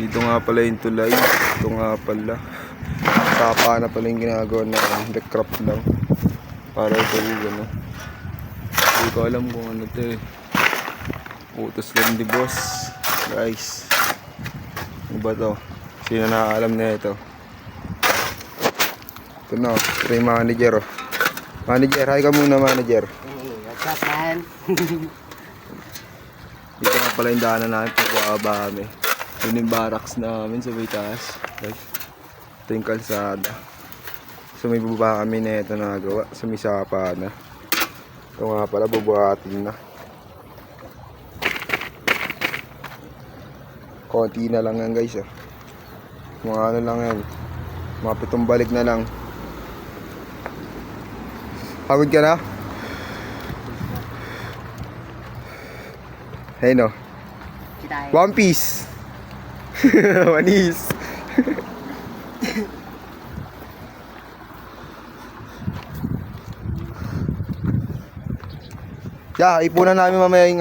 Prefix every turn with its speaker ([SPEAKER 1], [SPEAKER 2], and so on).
[SPEAKER 1] Dito nga pala yung tulay. Ito nga pala. Sapa na pala yung ginagawa na recraft lang. Para ito ano. Hindi ko alam kung ano ito eh. Utos lang di boss. Guys. Ano ba to? Sino nakaalam na ito? Ito na. Ito yung manager oh. Manager, hi ka muna manager.
[SPEAKER 2] What's up man?
[SPEAKER 1] Dito nga pala yung daanan namin pagkakaba kami. Yun yung barracks namin sa may taas. Guys. Ito yung kalsada. So may baba kami na ito nagawa. So may sapa na. Ito nga pala bubuhatin na. Konti na lang yan guys. Mga ano lang yan. Mga 7 balik na lang. Pagod ka na? Hey no. One Piece. One Piece. Yeah, ipunan namin mamaya yung